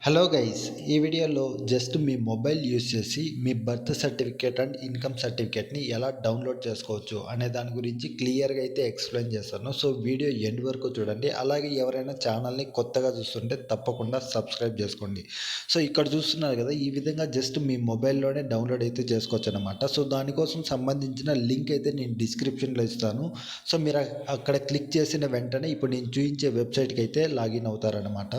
Hello guys, ఈ వీడియోలో just మీ mobile use చేసి మీ బర్త్ సర్టిఫికేట్ అండ్ ఇన్కమ్ సర్టిఫికేట్ని ఎలా డౌన్లోడ్ చేసుకోవచ్చు అనే దాని గురించి క్లియర్గా అయితే ఎక్స్ప్లెయిన్ చేస్తాను. సో వీడియో ఎండ్ వరకు చూడండి. అలాగే ఎవరైనా ఛానల్ని కొత్తగా చూస్తుంటే తప్పకుండా సబ్స్క్రైబ్ చేసుకోండి. సో ఇక్కడ చూస్తున్నారు కదా, ఈ విధంగా జస్ట్ మీ మొబైల్లోనే డౌన్లోడ్ అయితే చేసుకోవచ్చు అనమాట. సో దానికోసం సంబంధించిన లింక్ అయితే నేను డిస్క్రిప్షన్లో ఇస్తాను. సో మీరు అక్కడ క్లిక్ చేసిన వెంటనే ఇప్పుడు నేను చూపించే వెబ్సైట్కి అయితే లాగిన్ అవుతారనమాట.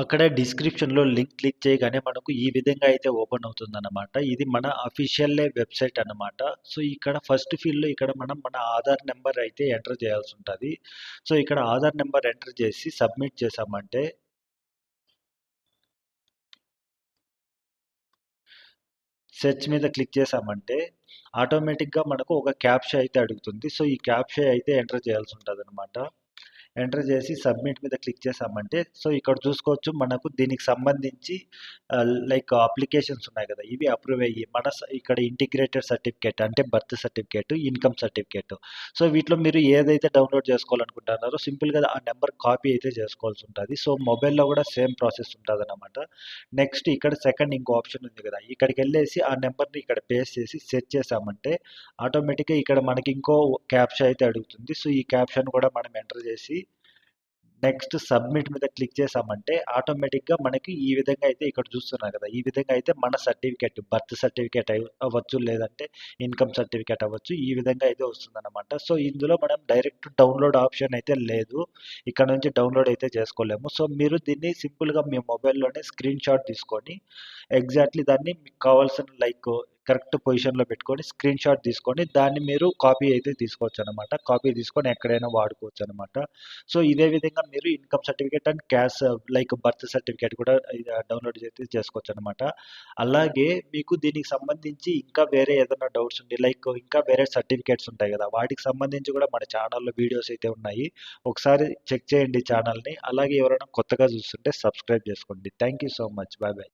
అక్కడ డిస్క్రిప్షన్‌లో లింక్ క్లిక్ చేయగానే మనకు ఈ విధంగా అయితే ఓపెన్ అవుతుందన్నమాట. ఇది మన అఫీషియల్ వెబ్‌సైట్ అన్నమాట. సో, ఇక్కడ ఫస్ట్ ఫీల్డ్‌లో ఇక్కడ మనం మన ఆధార్ నంబర్ అయితే ఎంటర్ చేయాల్సుంటది. సో, ఇక్కడ ఆధార్ నంబర్ ఎంటర్ చేసి సబ్మిట్ చేశామంటే సెర్చ్ మీద క్లిక్ చేశామంటే ఆటోమేటిక్‌గా మనకు ఒక క్యాప్చా అయితే అడుగుతుంది. సో, ఈ క్యాప్చా అయితే ఎంటర్ చేయాల్సుంటదనమాట. ఎంటర్ చేసి సబ్మిట్ మీద క్లిక్ చేసామంటే సో ఇక్కడ చూసుకోవచ్చు మనకు దీనికి సంబంధించి లైక్ అప్లికేషన్స్ ఉన్నాయి కదా, ఇవి అప్రూవ్ అయ్యి మన ఇక్కడ ఇంటిగ్రేటెడ్ సర్టిఫికేట్ అంటే birth certificate, income certificate. So వీటిలో మీరు ఏదైతే డౌన్లోడ్ చేసుకోవాలనుకుంటున్నారో సింపుల్గా ఆ నెంబర్ కాపీ అయితే చేసుకోవాల్సి ఉంటుంది. సో మొబైల్లో కూడా సేమ్ ప్రాసెస్ ఉంటుంది అనమాట. నెక్స్ట్ ఇక్కడ సెకండ్ ఇంకో ఆప్షన్ ఉంది కదా, ఇక్కడికి వెళ్ళేసి ఆ నెంబర్ని ఇక్కడ పేస్ట్ చేసి సెర్చ్ చేసామంటే ఆటోమేటిక్గా ఇక్కడ మనకి ఇంకో క్యాప్షా అయితే అడుగుతుంది. సో ఈ క్యాప్షన్ కూడా మనం ఎంటర్ చేసి నెక్స్ట్ సబ్మిట్ మీద క్లిక్ చేసామంటే ఆటోమేటిక్గా మనకి ఈ విధంగా అయితే ఇక్కడ చూస్తున్నారు కదా, ఈ విధంగా అయితే మన సర్టిఫికేట్ బర్త్ సర్టిఫికేట్ అవ్వచ్చు, లేదంటే ఇన్కమ్ సర్టిఫికేట్ అవ్వచ్చు, ఈ విధంగా అయితే వస్తుందన్నమాట. సో ఇందులో మనం డైరెక్ట్ డౌన్లోడ్ ఆప్షన్ అయితే లేదు, ఇక్కడ నుంచి డౌన్లోడ్ అయితే చేసుకోలేము. సో మీరు దీన్ని సింపుల్గా మీ మొబైల్లోనే స్క్రీన్ షాట్ తీసుకొని ఎగ్జాక్ట్లీ దాన్ని మీకు కావాల్సిన లైక్ కరెక్ట్ పొజిషన్లో పెట్టుకొని స్క్రీన్ షాట్ తీసుకొని దాన్ని మీరు కాపీ అయితే తీసుకోవచ్చు అనమాట. కాపీ తీసుకొని ఎక్కడైనా వాడుకోవచ్చు అనమాట. సో ఇదే విధంగా మీరు income certificate and cash like birth certificate కూడా డౌన్లోడ్ అయితే చేసుకోవచ్చు అనమాట. అలాగే మీకు దీనికి సంబంధించి ఇంకా వేరే ఏదైనా డౌట్స్ ఉండి లైక్ ఇంకా వేరే సర్టిఫికేట్స్ ఉంటాయి కదా, వాటికి సంబంధించి కూడా మన ఛానల్లో వీడియోస్ అయితే ఉన్నాయి. ఒకసారి చెక్ చేయండి ఛానల్ని. అలాగే ఎవరైనా కొత్తగా చూస్తుంటే సబ్స్క్రైబ్ చేసుకోండి. Thank you so much. Bye bye.